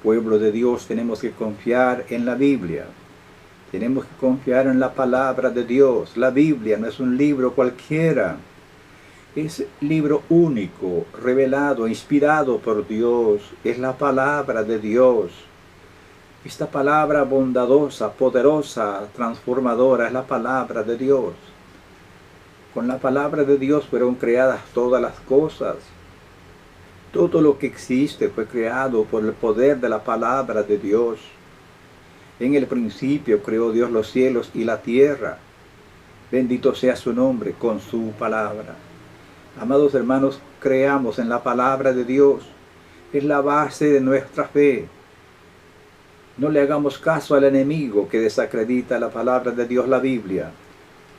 pueblo de Dios tenemos que confiar en la Biblia. Tenemos que confiar en la palabra de Dios. La Biblia no es un libro cualquiera. Es libro único, revelado, inspirado por Dios. Es la palabra de Dios. Esta palabra bondadosa, poderosa, transformadora, es la palabra de Dios. Con la palabra de Dios fueron creadas todas las cosas. Todo lo que existe fue creado por el poder de la palabra de Dios. En el principio creó Dios los cielos y la tierra. Bendito sea su nombre con su palabra. Amados hermanos, creamos en la palabra de Dios. Es la base de nuestra fe. No le hagamos caso al enemigo que desacredita la palabra de Dios, la Biblia.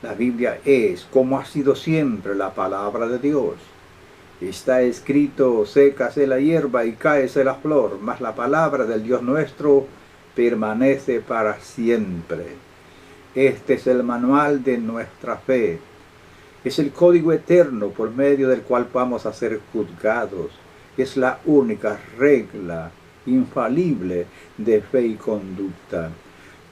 La Biblia es, como ha sido siempre, la palabra de Dios. Está escrito, sécase la hierba y cáese la flor, mas la palabra del Dios nuestro permanece para siempre. Este es el manual de nuestra fe. Es el código eterno por medio del cual vamos a ser juzgados. Es la única regla infalible de fe y conducta.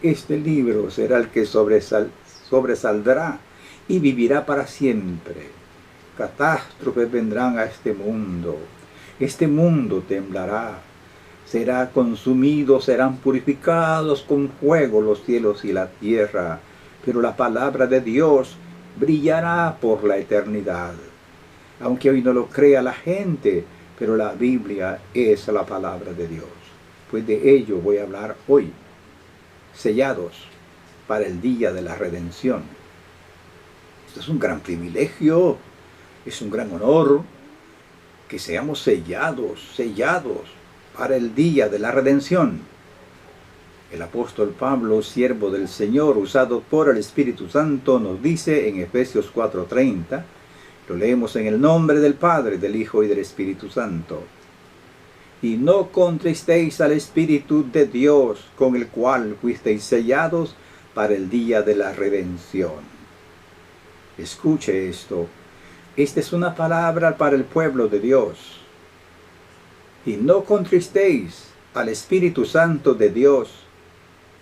Este libro será el que sobresaldrá y vivirá para siempre. Catástrofes vendrán a este mundo. Este mundo temblará. Será consumido, serán purificados con fuego los cielos y la tierra. Pero la palabra de Dios brillará por la eternidad. Aunque hoy no lo crea la gente, pero la Biblia es la palabra de Dios. Pues de ello voy a hablar hoy. Sellados para el día de la redención. Esto es un gran privilegio, es un gran honor que seamos sellados para el día de la redención. El apóstol Pablo, siervo del Señor, usado por el Espíritu Santo, nos dice en Efesios 4:30, lo leemos en el nombre del Padre, del Hijo y del Espíritu Santo. Y no contristéis al Espíritu de Dios, con el cual fuisteis sellados para el día de la redención. Escuche esto. Esta es una palabra para el pueblo de Dios. Y no contristéis al Espíritu Santo de Dios,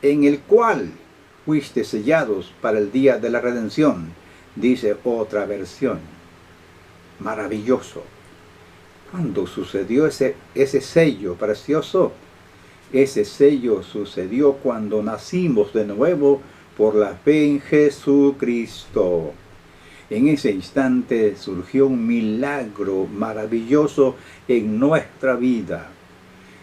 en el cual fuisteis sellados para el día de la redención, dice otra versión. Maravilloso. ¿Cuándo sucedió ese sello precioso? Ese sello sucedió cuando nacimos de nuevo por la fe en Jesucristo. En ese instante surgió un milagro maravilloso en nuestra vida.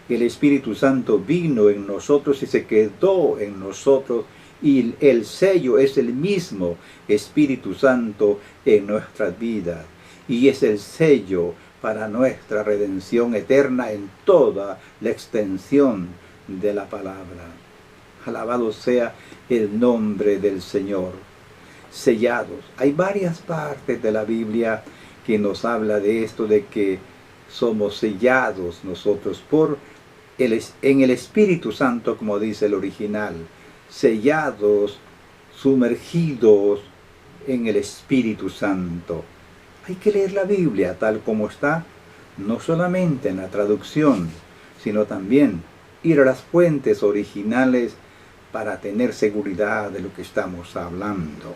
El Espíritu Santo vino en nosotros y se quedó en nosotros, y el sello es el mismo Espíritu Santo en nuestras vidas. Y es el sello para nuestra redención eterna en toda la extensión de la palabra. Alabado sea el nombre del Señor. Sellados. Hay varias partes de la Biblia que nos habla de esto, de que somos sellados nosotros en el Espíritu Santo, como dice el original. Sellados, sumergidos en el Espíritu Santo. Hay que leer la Biblia tal como está, no solamente en la traducción, sino también ir a las fuentes originales para tener seguridad de lo que estamos hablando.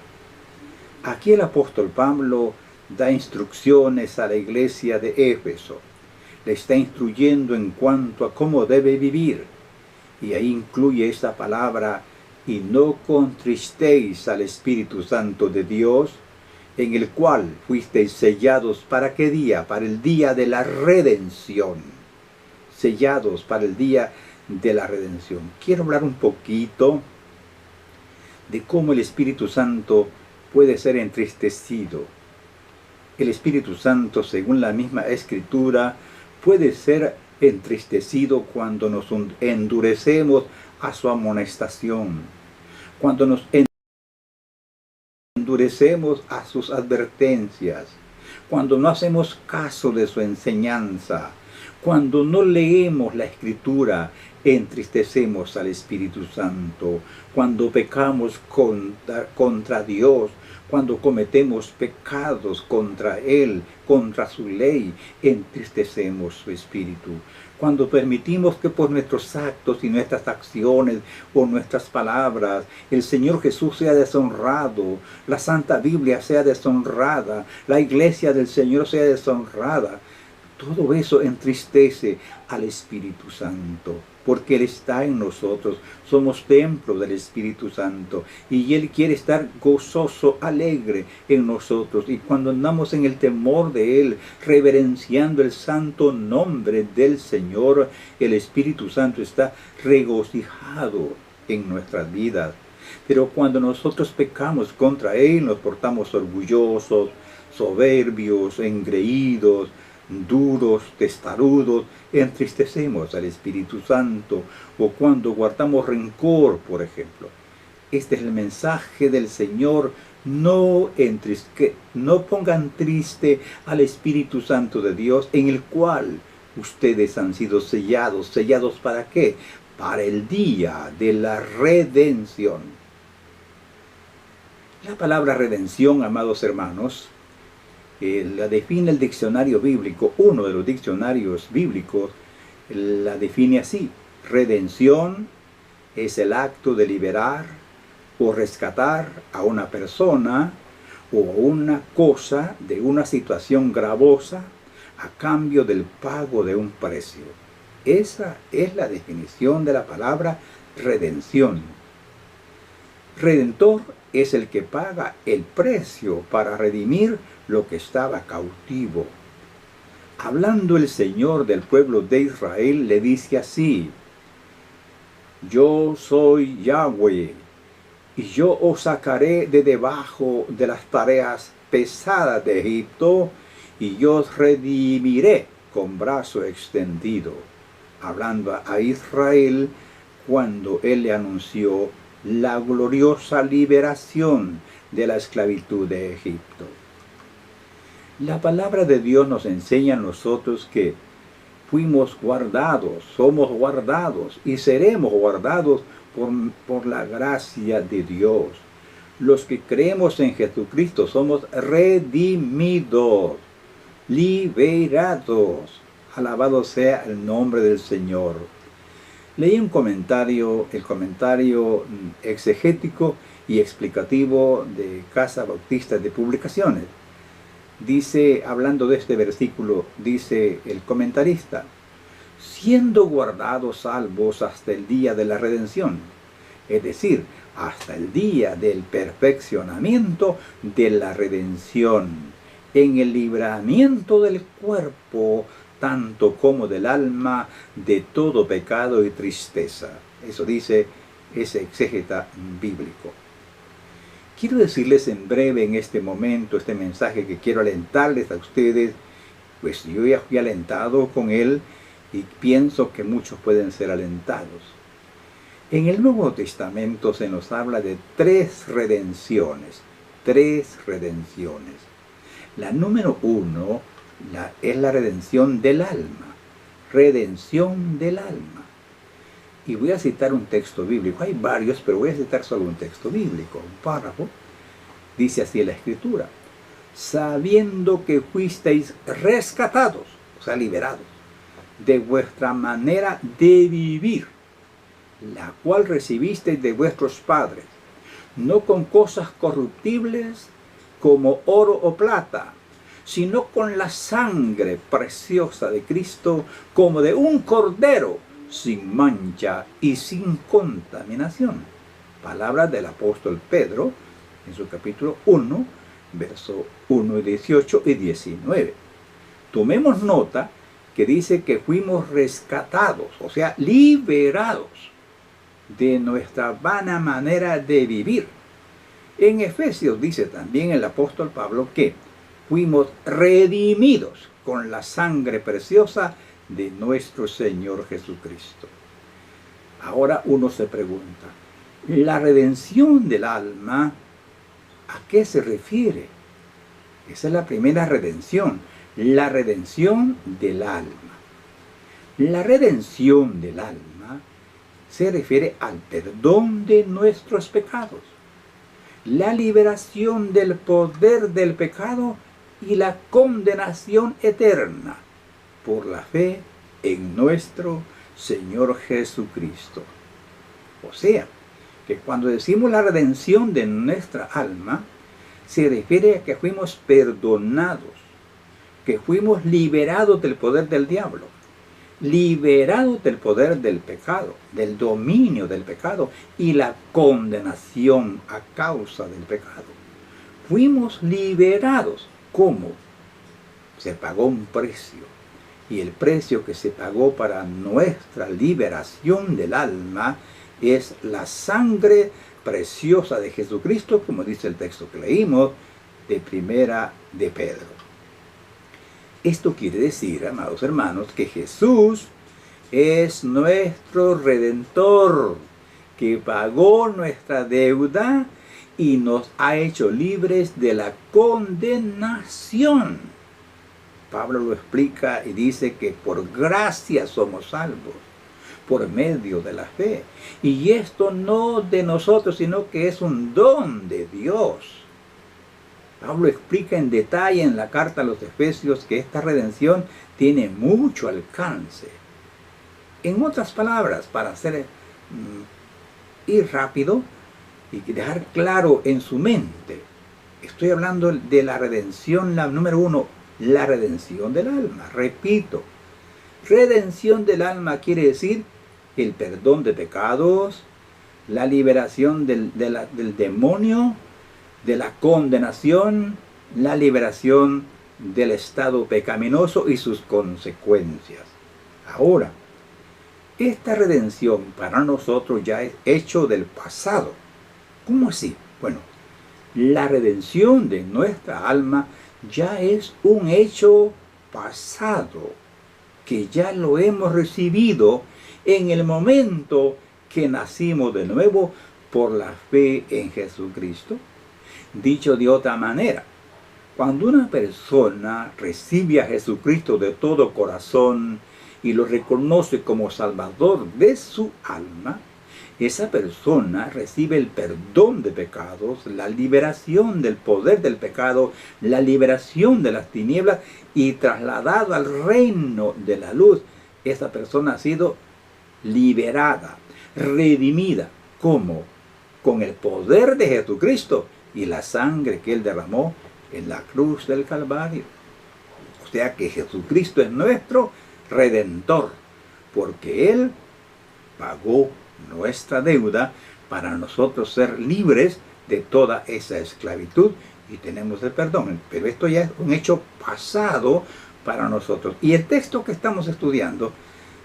Aquí el apóstol Pablo da instrucciones a la iglesia de Éfeso. Le está instruyendo en cuanto a cómo debe vivir. Y ahí incluye esta palabra, y no contristéis al Espíritu Santo de Dios, en el cual fuisteis sellados, ¿para qué día? Para el día de la redención. Sellados para el día de la redención. Quiero hablar un poquito de cómo el Espíritu Santo puede ser entristecido. El Espíritu Santo, según la misma Escritura, puede ser entristecido cuando nos endurecemos a su amonestación, cuando nos endurecemos a sus advertencias, cuando no hacemos caso de su enseñanza, cuando no leemos la Escritura, entristecemos al Espíritu Santo. Cuando pecamos contra Dios, cuando cometemos pecados contra Él, contra su ley, entristecemos su Espíritu. Cuando permitimos que por nuestros actos y nuestras acciones o nuestras palabras el Señor Jesús sea deshonrado, la Santa Biblia sea deshonrada, la iglesia del Señor sea deshonrada, todo eso entristece al Espíritu Santo, porque Él está en nosotros, somos templo del Espíritu Santo, y Él quiere estar gozoso, alegre en nosotros, y cuando andamos en el temor de Él, reverenciando el santo nombre del Señor, el Espíritu Santo está regocijado en nuestras vidas. Pero cuando nosotros pecamos contra Él, nos portamos orgullosos, soberbios, engreídos, duros, testarudos, entristecemos al Espíritu Santo, o cuando guardamos rencor, por ejemplo. Este es el mensaje del Señor: no pongan triste al Espíritu Santo de Dios, en el cual ustedes han sido sellados. ¿Sellados para qué? Para el día de la redención. La palabra redención, amados hermanos, la define el diccionario bíblico. Uno de los diccionarios bíblicos la define así: redención es el acto de liberar o rescatar a una persona o una cosa de una situación gravosa a cambio del pago de un precio. Esa es la definición de la palabra redención. Redentor es el que paga el precio para redimir lo que estaba cautivo. Hablando el Señor del pueblo de Israel, le dice así: yo soy Yahweh, y yo os sacaré de debajo de las tareas pesadas de Egipto, y yo os redimiré con brazo extendido. Hablando a Israel cuando Él le anunció la gloriosa liberación de la esclavitud de Egipto. La palabra de Dios nos enseña a nosotros que fuimos guardados, somos guardados y seremos guardados por la gracia de Dios. Los que creemos en Jesucristo somos redimidos, liberados. Alabado sea el nombre del Señor. Leí un comentario, el comentario exegético y explicativo de Casa Bautista de Publicaciones. Dice, hablando de este versículo, dice el comentarista: siendo guardados salvos hasta el día de la redención, es decir, hasta el día del perfeccionamiento de la redención, en el libramiento del cuerpo, tanto como del alma, de todo pecado y tristeza. Eso dice ese exégeta bíblico. Quiero decirles en breve en este momento, este mensaje que quiero alentarles a ustedes, pues yo ya fui alentado con él y pienso que muchos pueden ser alentados. En el Nuevo Testamento se nos habla de tres redenciones. La número uno es la redención del alma. Redención del alma. Y voy a citar un texto bíblico. Hay varios, pero voy a citar solo un texto bíblico, un párrafo. Dice así la Escritura: sabiendo que fuisteis rescatados, o sea, liberados, de vuestra manera de vivir, la cual recibisteis de vuestros padres, no con cosas corruptibles como oro o plata, sino con la sangre preciosa de Cristo, como de un cordero, sin mancha y sin contaminación. Palabras del apóstol Pedro en su capítulo 1, verso 1, 18 y 19. Tomemos nota que dice que fuimos rescatados, o sea, liberados de nuestra vana manera de vivir. En Efesios dice también el apóstol Pablo que fuimos redimidos con la sangre preciosa de nuestro Señor Jesucristo. Ahora uno se pregunta, ¿la redención del alma a qué se refiere? Esa es la primera redención, la redención del alma. La redención del alma se refiere al perdón de nuestros pecados, la liberación del poder del pecado y la condenación eterna por la fe en nuestro Señor Jesucristo. O sea, que cuando decimos la redención de nuestra alma, se refiere a que fuimos perdonados, que fuimos liberados del poder del diablo, liberados del poder del pecado, del dominio del pecado y la condenación a causa del pecado. Fuimos liberados. ¿Cómo? Se pagó un precio. Y el precio que se pagó para nuestra liberación del alma es la sangre preciosa de Jesucristo, como dice el texto que leímos de Primera de Pedro. Esto quiere decir, amados hermanos, que Jesús es nuestro Redentor, que pagó nuestra deuda y nos ha hecho libres de la condenación. Pablo lo explica y dice que por gracia somos salvos, por medio de la fe. Y esto no de nosotros, sino que es un don de Dios. Pablo explica en detalle en la carta a los Efesios que esta redención tiene mucho alcance. En otras palabras, para ir rápido y dejar claro en su mente, estoy hablando de la redención, la número 1, la redención del alma. Repito, redención del alma quiere decir el perdón de pecados, la liberación del demonio, de la condenación, la liberación del estado pecaminoso y sus consecuencias. Ahora, esta redención para nosotros ya es hecho del pasado. ¿Cómo así? Bueno, la redención de nuestra alma ya es un hecho pasado, que ya lo hemos recibido en el momento que nacimos de nuevo por la fe en Jesucristo. Dicho de otra manera, cuando una persona recibe a Jesucristo de todo corazón y lo reconoce como Salvador de su alma, esa persona recibe el perdón de pecados, la liberación del poder del pecado, la liberación de las tinieblas y trasladado al reino de la luz. Esa persona ha sido liberada, redimida. ¿Cómo? Con el poder de Jesucristo y la sangre que Él derramó en la cruz del Calvario. O sea que Jesucristo es nuestro Redentor, porque Él pagó nuestra deuda para nosotros ser libres de toda esa esclavitud y tenemos el perdón. Pero esto ya es un hecho pasado para nosotros. Y el texto que estamos estudiando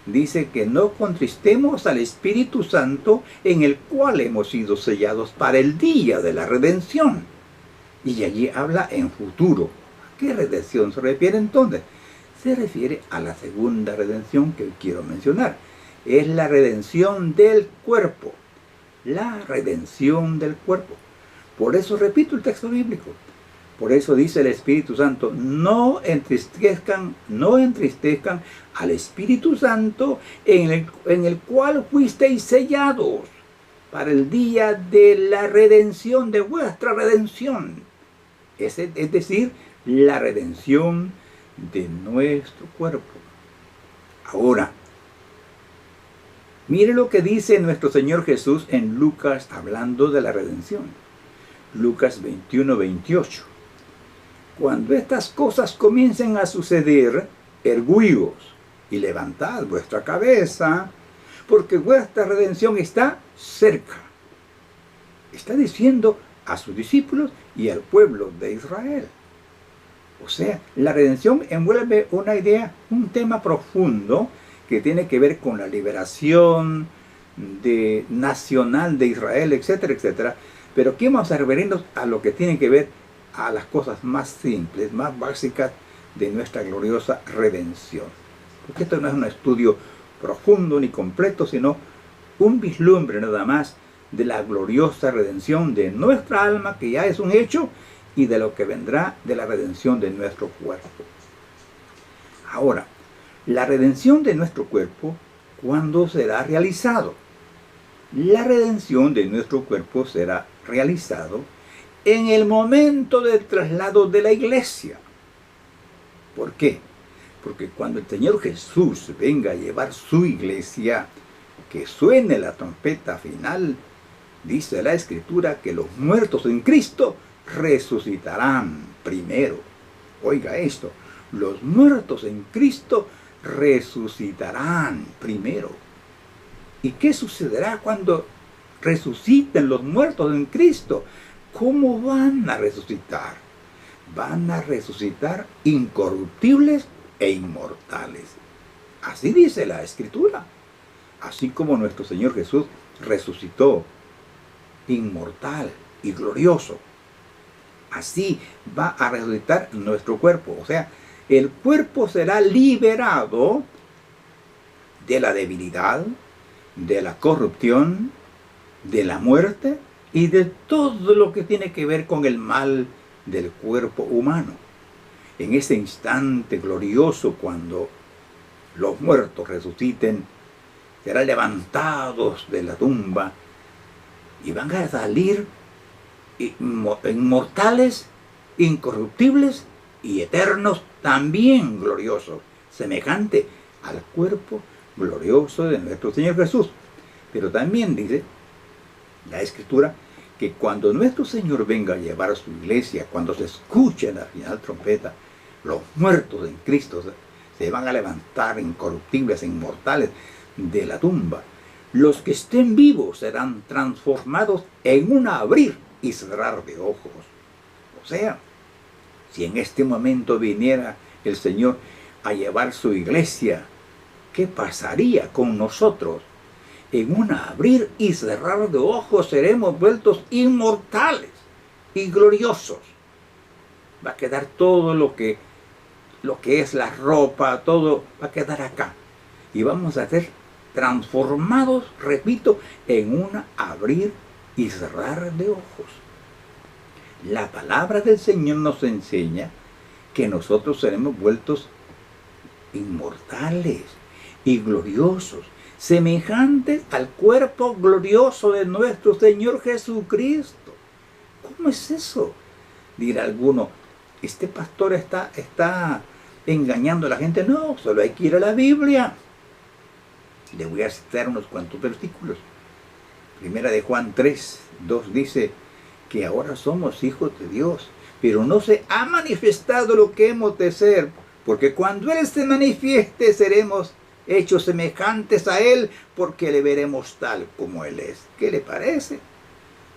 dice que no contristemos al Espíritu Santo, en el cual hemos sido sellados para el día de la redención. Y allí habla en futuro. ¿A qué redención se refiere entonces? Se refiere a la segunda redención que quiero mencionar. Es la redención del cuerpo. La redención del cuerpo. Por eso repito el texto bíblico. Por eso dice el Espíritu Santo, no entristezcan al Espíritu Santo en el cual fuisteis sellados para el día de la redención, de vuestra redención. Es decir, la redención de nuestro cuerpo. Ahora, mire lo que dice nuestro Señor Jesús en Lucas, hablando de la redención. Lucas 21:28. Cuando estas cosas comiencen a suceder, erguíos y levantad vuestra cabeza, porque vuestra redención está cerca. Está diciendo a sus discípulos y al pueblo de Israel. O sea, la redención envuelve una idea, un tema profundo que tiene que ver con la liberación nacional de Israel, etcétera, etcétera. Pero aquí vamos a referirnos a lo que tiene que ver a las cosas más simples, más básicas de nuestra gloriosa redención. Porque esto no es un estudio profundo ni completo, sino un vislumbre nada más de la gloriosa redención de nuestra alma, que ya es un hecho, y de lo que vendrá de la redención de nuestro cuerpo. Ahora, la redención de nuestro cuerpo, ¿cuándo será realizado? La redención de nuestro cuerpo será realizado en el momento del traslado de la iglesia. ¿Por qué? Porque cuando el Señor Jesús venga a llevar su iglesia, que suene la trompeta final, dice la Escritura que los muertos en Cristo resucitarán primero. Oiga esto, los muertos en Cristo resucitarán primero. ¿Y qué sucederá cuando resuciten los muertos en Cristo? ¿Cómo van a resucitar? Van a resucitar incorruptibles e inmortales. Así dice la Escritura. Así como nuestro Señor Jesús resucitó inmortal y glorioso, así va a resucitar nuestro cuerpo. O sea, el cuerpo será liberado de la debilidad, de la corrupción, de la muerte y de todo lo que tiene que ver con el mal del cuerpo humano. En ese instante glorioso, cuando los muertos resuciten, serán levantados de la tumba y van a salir inmortales, incorruptibles y eternos, también gloriosos, semejante al cuerpo glorioso de nuestro Señor Jesús. Pero también dice la Escritura que cuando nuestro Señor venga a llevar a su iglesia, cuando se escuche la final trompeta, los muertos en Cristo se van a levantar incorruptibles e inmortales de la tumba. Los que estén vivos serán transformados en un abrir y cerrar de ojos. O sea, si en este momento viniera el Señor a llevar su iglesia, ¿qué pasaría con nosotros? En un abrir y cerrar de ojos seremos vueltos inmortales y gloriosos. Va a quedar todo lo que es la ropa, todo va a quedar acá. Y vamos a ser transformados, repito, en un abrir y cerrar de ojos. La palabra del Señor nos enseña que nosotros seremos vueltos inmortales y gloriosos, semejantes al cuerpo glorioso de nuestro Señor Jesucristo. ¿Cómo es eso? Dirá alguno, este pastor está engañando a la gente. No, solo hay que ir a la Biblia. Le voy a citar unos cuantos versículos. Primera de Juan 3:2 dice que ahora somos hijos de Dios, pero no se ha manifestado lo que hemos de ser, porque cuando Él se manifieste seremos hechos semejantes a Él, porque le veremos tal como Él es. ¿Qué le parece?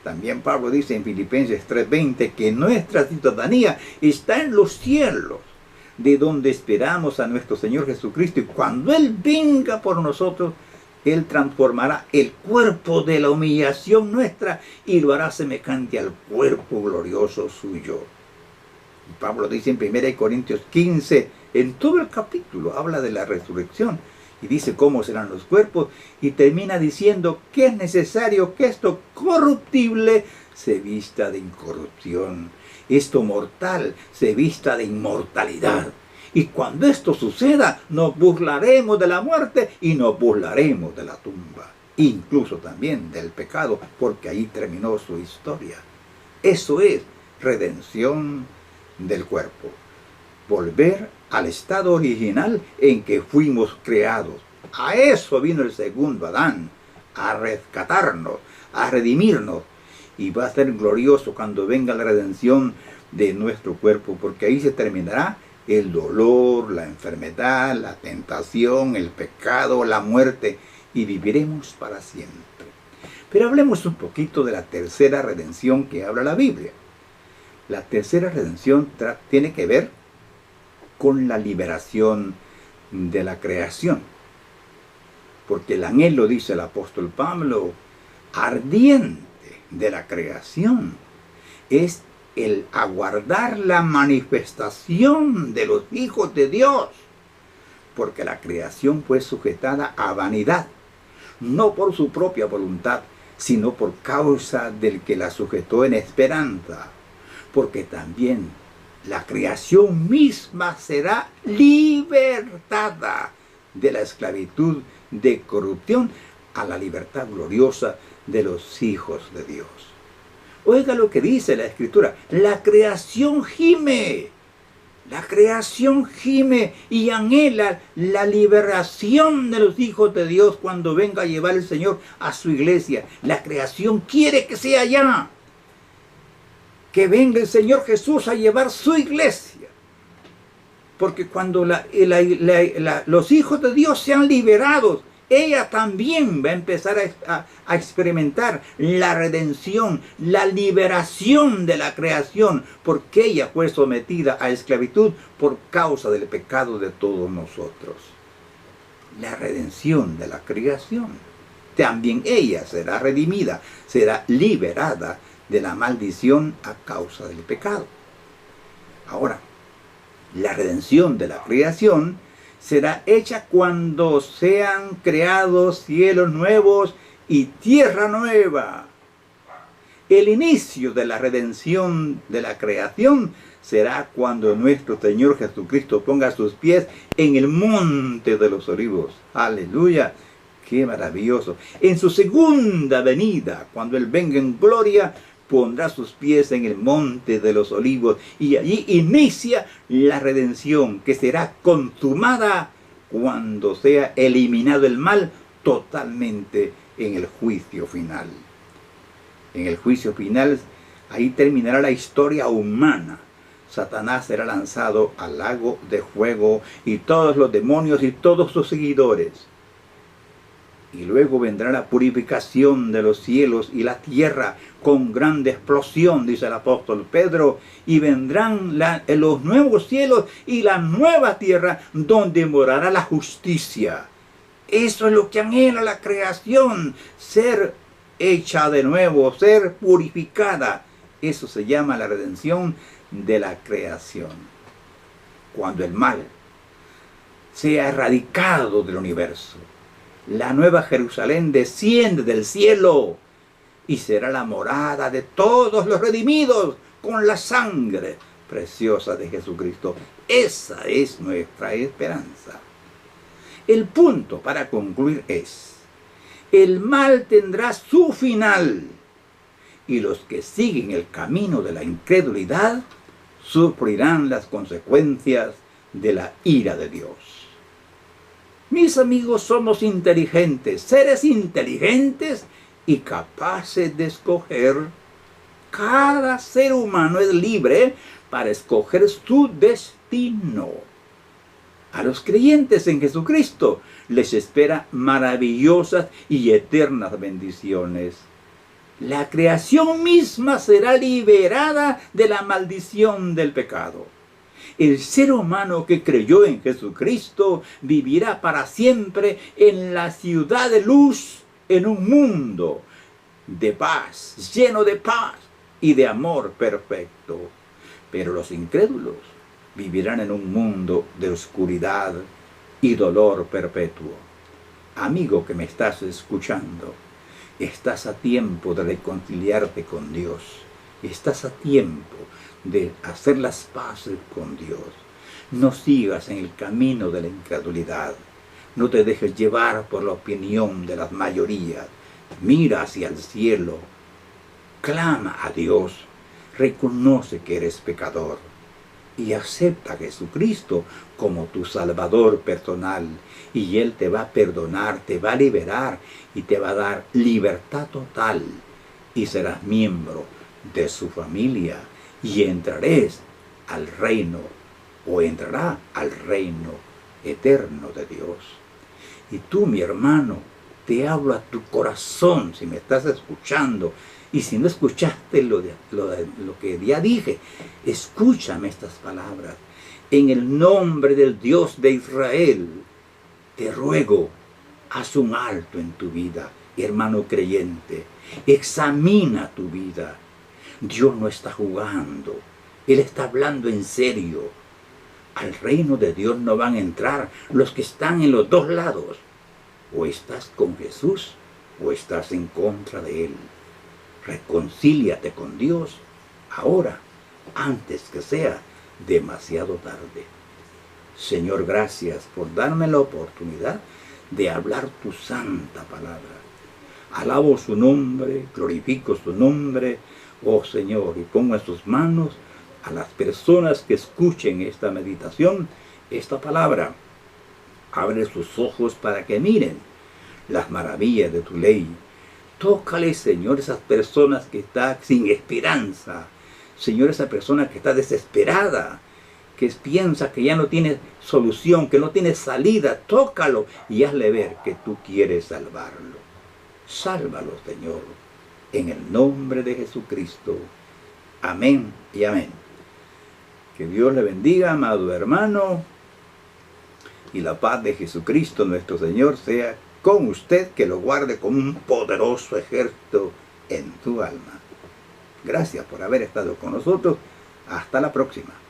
También Pablo dice en Filipenses 3:20 que nuestra ciudadanía está en los cielos, de donde esperamos a nuestro Señor Jesucristo, y cuando Él venga por nosotros, Él transformará el cuerpo de la humillación nuestra y lo hará semejante al cuerpo glorioso suyo. Y Pablo dice en 1 Corintios 15, en todo el capítulo habla de la resurrección y dice cómo serán los cuerpos, y termina diciendo que es necesario que esto corruptible se vista de incorrupción, esto mortal se vista de inmortalidad. Y cuando esto suceda, nos burlaremos de la muerte y nos burlaremos de la tumba, incluso también del pecado, porque ahí terminó su historia. Eso es redención del cuerpo. Volver al estado original en que fuimos creados. A eso vino el segundo Adán, a rescatarnos, a redimirnos. Y va a ser glorioso cuando venga la redención de nuestro cuerpo, porque ahí se terminará el dolor, la enfermedad, la tentación, el pecado, la muerte, y viviremos para siempre. Pero hablemos un poquito de la tercera redención que habla la Biblia. La tercera redención tiene que ver con la liberación de la creación. Porque el anhelo, dice el apóstol Pablo, ardiente de la creación, es el aguardar la manifestación de los hijos de Dios. Porque la creación fue sujetada a vanidad, no por su propia voluntad, sino por causa del que la sujetó en esperanza. Porque también la creación misma será libertada de la esclavitud de corrupción a la libertad gloriosa de los hijos de Dios. Oiga lo que dice la Escritura: la creación gime La creación gime y anhela la liberación de los hijos de Dios cuando venga a llevar el Señor a su iglesia. La creación quiere que sea ya. Que venga el Señor Jesús a llevar su iglesia. Porque cuando los hijos de Dios sean liberados, ella también va a empezar a experimentar la redención, la liberación de la creación, porque ella fue sometida a esclavitud por causa del pecado de todos nosotros. La redención de la creación. También ella será redimida, será liberada de la maldición a causa del pecado. Ahora, la redención de la creación será hecha cuando sean creados cielos nuevos y tierra nueva. El inicio de la redención de la creación será cuando nuestro Señor Jesucristo ponga sus pies en el monte de los olivos. ¡Aleluya! ¡Qué maravilloso! En su segunda venida, cuando Él venga en gloria, pondrá sus pies en el monte de los olivos y allí inicia la redención que será consumada cuando sea eliminado el mal totalmente en el juicio final. En el juicio final, ahí terminará la historia humana. Satanás será lanzado al lago de fuego y todos los demonios y todos sus seguidores. Y luego vendrá la purificación de los cielos y la tierra con grande explosión, dice el apóstol Pedro, y vendrán los nuevos cielos y la nueva tierra donde morará la justicia. Eso es lo que anhela la creación, ser hecha de nuevo, ser purificada. Eso se llama la redención de la creación. Cuando el mal sea erradicado del universo, la nueva Jerusalén desciende del cielo y será la morada de todos los redimidos con la sangre preciosa de Jesucristo. Esa es nuestra esperanza. El punto para concluir es: el mal tendrá su final y los que siguen el camino de la incredulidad sufrirán las consecuencias de la ira de Dios. Mis amigos, somos inteligentes, seres inteligentes y capaces de escoger. Cada ser humano es libre para escoger su destino. A los creyentes en Jesucristo les espera maravillosas y eternas bendiciones. La creación misma será liberada de la maldición del pecado. El ser humano que creyó en Jesucristo vivirá para siempre en la ciudad de luz, en un mundo de paz, lleno de paz y de amor perfecto. Pero los incrédulos vivirán en un mundo de oscuridad y dolor perpetuo. Amigo que me estás escuchando, estás a tiempo de reconciliarte con Dios. Estás a tiempo de hacer las paces con Dios. No sigas en el camino de la incredulidad. No te dejes llevar por la opinión de las mayorías. Mira hacia el cielo. Clama a Dios. Reconoce que eres pecador. Y acepta a Jesucristo como tu Salvador personal. Y Él te va a perdonar, te va a liberar y te va a dar libertad total. Y serás miembro de su familia. Y entraréis al reino, o entrará al reino eterno de Dios. Y tú, mi hermano, te hablo a tu corazón, si me estás escuchando. Y si no escuchaste lo que ya dije, escúchame estas palabras. En el nombre del Dios de Israel, te ruego, haz un alto en tu vida, hermano creyente. Examina tu vida. Dios no está jugando, Él está hablando en serio. Al reino de Dios no van a entrar los que están en los dos lados. O estás con Jesús o estás en contra de Él. Reconcíliate con Dios ahora, antes que sea demasiado tarde. Señor, gracias por darme la oportunidad de hablar tu santa palabra. Alabo su nombre, glorifico su nombre, oh Señor, y pongo en sus manos a las personas que escuchen esta meditación, esta palabra. Abre sus ojos para que miren las maravillas de tu ley. Tócale, Señor, esas personas que están sin esperanza. Señor, esa persona que está desesperada, que piensa que ya no tiene solución, que no tiene salida. Tócalo y hazle ver que tú quieres salvarlo. Sálvalo, Señor, en el nombre de Jesucristo. Amén y amén. Que Dios le bendiga, amado hermano, y la paz de Jesucristo nuestro Señor sea con usted, que lo guarde como un poderoso ejército en tu alma. Gracias por haber estado con nosotros. Hasta la próxima.